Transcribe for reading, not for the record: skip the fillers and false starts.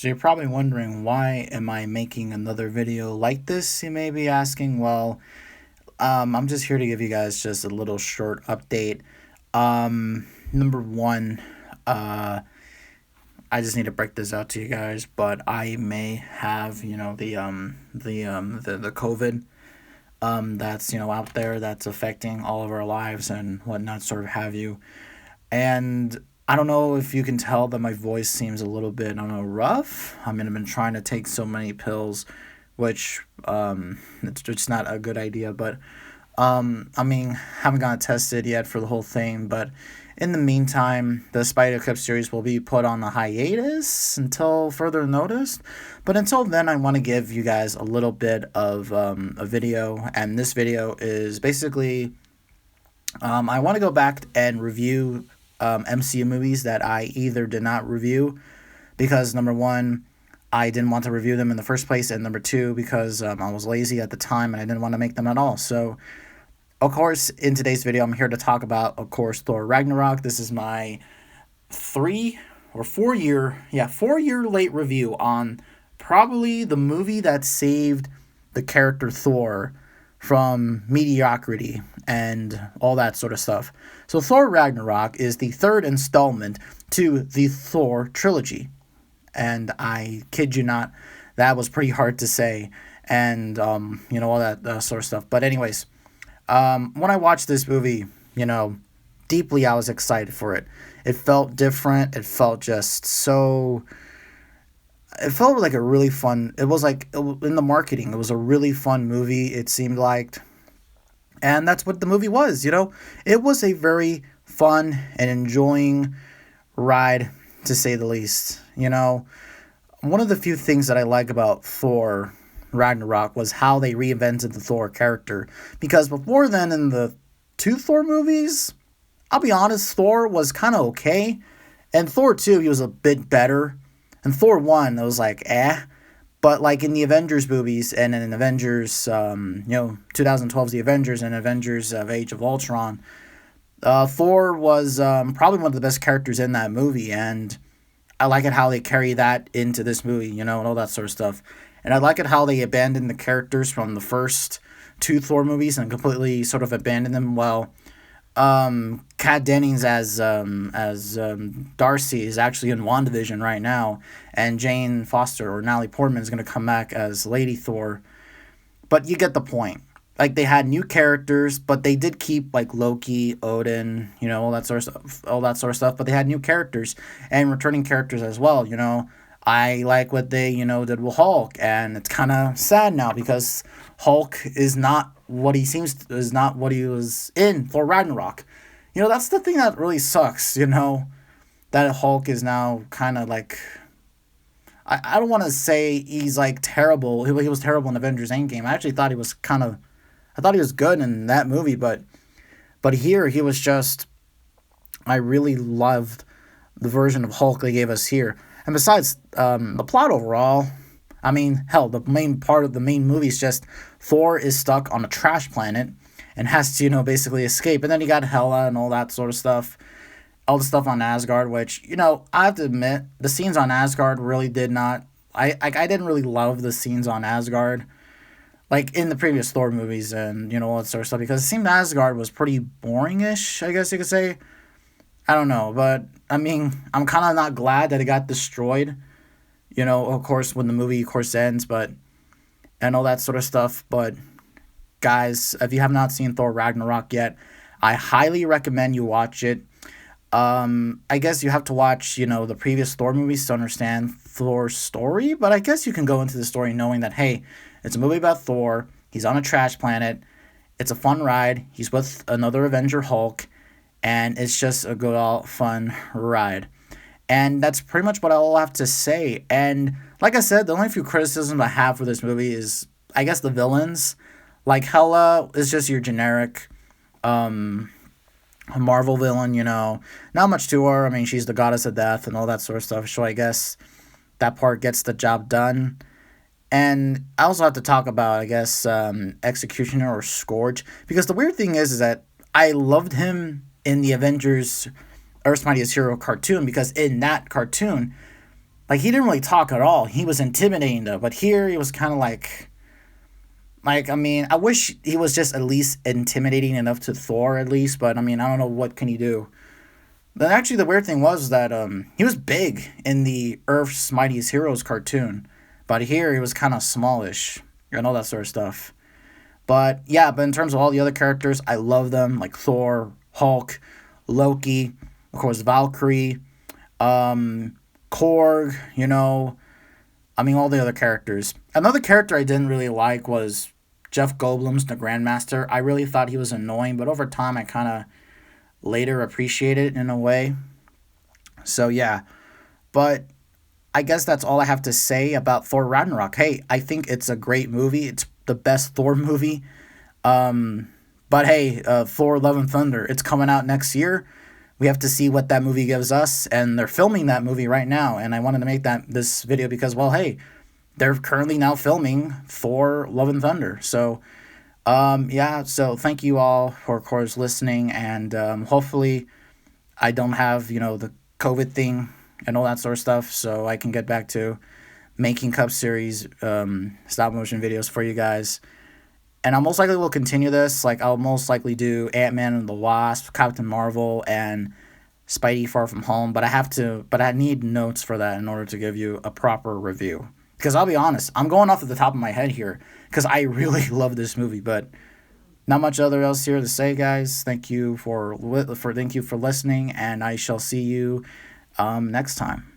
So you're probably wondering, why am I making another video like this? You may be asking. Well, I'm just here to give you guys just a little short update. Number one, uh, I just need to break this out to you guys, but I may have, the COVID, that's, out there, that's affecting all of our lives and whatnot, sort of have you. And I don't know if you can tell that my voice seems a little bit, I don't know, rough. I mean, I've been trying to take so many pills, which it's just not a good idea. But haven't gotten tested yet for the whole thing. But in the meantime, the Spidey Cup series will be put on a hiatus until further notice. But until then, I want to give you guys a little bit of a video, and this video is basically I want to go back and review MCU movies that I either did not review because, number one, I didn't want to review them in the first place, and number two, because I was lazy at the time and I didn't want to make them at all. So, of course, in today's video, I'm here to talk about, of course, Thor Ragnarok. This is my 4-year late review on probably the movie that saved the character Thor from mediocrity and all that sort of stuff. So Thor Ragnarok is the third installment to the Thor trilogy. And I kid you not, that was pretty hard to say. And, all that sort of stuff. But anyways, when I watched this movie, deeply I was excited for it. It felt different. It felt just so... It felt like a really fun... It was like, in the marketing, it was a really fun movie, it seemed like. And that's what the movie was, It was a very fun and enjoying ride, to say the least. One of the few things that I like about Thor Ragnarok was how they reinvented the Thor character. Because before then, in the two Thor movies, I'll be honest, Thor was kind of okay. And Thor 2, he was a bit better. And Thor 1, it was like, eh. But like in the Avengers movies and in Avengers, 2012's The Avengers and Avengers of Age of Ultron, Thor was probably one of the best characters in that movie. And I like it how they carry that into this movie, and all that sort of stuff. And I like it how they abandoned the characters from the first two Thor movies and completely sort of abandoned them. Well, Kat Dennings as Darcy is actually in WandaVision right now, and Jane Foster or Natalie Portman is going to come back as Lady Thor. But you get the point. Like, they had new characters, but they did keep like Loki, Odin, all that sort of stuff. But they had new characters and returning characters as well. I like what they did with Hulk, and it's kind of sad now because Hulk is not what he was in Thor Ragnarok. That's the thing that really sucks, that Hulk is now kind of like, I don't want to say he's like terrible. He was terrible in Avengers Endgame. I actually thought he was I thought he was good in that movie, but here he was just, I really loved the version of Hulk they gave us here. And besides, the plot overall, the main part of the main movie is just Thor is stuck on a trash planet and has to, basically escape. And then you got Hela and all that sort of stuff. All the stuff on Asgard, which, I have to admit, the scenes on Asgard really did not... I didn't really love the scenes on Asgard, like in the previous Thor movies and, all that sort of stuff, because it seemed Asgard was pretty boring-ish, I guess you could say. I don't know, but, I'm kind of not glad that it got destroyed, of course, when the movie, of course, ends, and all that sort of stuff. But, guys, if you have not seen Thor Ragnarok yet, I highly recommend you watch it. I guess you have to watch, the previous Thor movies to understand Thor's story, but I guess you can go into the story knowing that, hey, it's a movie about Thor, he's on a trash planet, it's a fun ride, he's with another Avenger Hulk, and it's just a good, all fun ride. And that's pretty much what I'll have to say. And like I said, the only few criticisms I have for this movie is, I guess, the villains. Like, Hela is just your generic Marvel villain, Not much to her. She's the goddess of death and all that sort of stuff. So I guess that part gets the job done. And I also have to talk about, I guess, Executioner or Scourge. Because the weird thing is that I loved him in the Avengers Earth's Mightiest Hero cartoon, because in that cartoon, Like, he didn't really talk at all. He was intimidating though, but here he was kind of like, I mean, I wish he was just at least intimidating enough to Thor at least, but I mean, I don't know what can he do. Then actually, the weird thing was that he was big in the Earth's Mightiest Heroes cartoon, but here he was kind of smallish and all that sort of stuff. But yeah, but in terms of all the other characters, I love them, like Thor, Hulk, Loki, of course Valkyrie, Korg. I mean, all the other characters. Another character I didn't really like was Jeff Goldblum's the Grandmaster. I really thought he was annoying, but over time I kind of later appreciated it in a way. So yeah, but I guess that's all I have to say about Thor Ragnarok. Hey, I think it's a great movie. It's the best Thor movie. But hey, Thor: Love and Thunder, it's coming out next year. We have to see what that movie gives us, and they're filming that movie right now. And I wanted to make this video because, well, hey, they're currently now filming Thor: Love and Thunder. So, yeah. So thank you all for, of course, listening, and hopefully, I don't have the COVID thing and all that sort of stuff, so I can get back to making Cup Series stop motion videos for you guys. And I most likely will continue this. Like, I'll most likely do Ant-Man and the Wasp, Captain Marvel, and Spidey Far From Home. But I need notes for that in order to give you a proper review. Because I'll be honest, I'm going off at the top of my head here because I really love this movie. But not much other else here to say, guys. Thank you for listening, and I shall see you next time.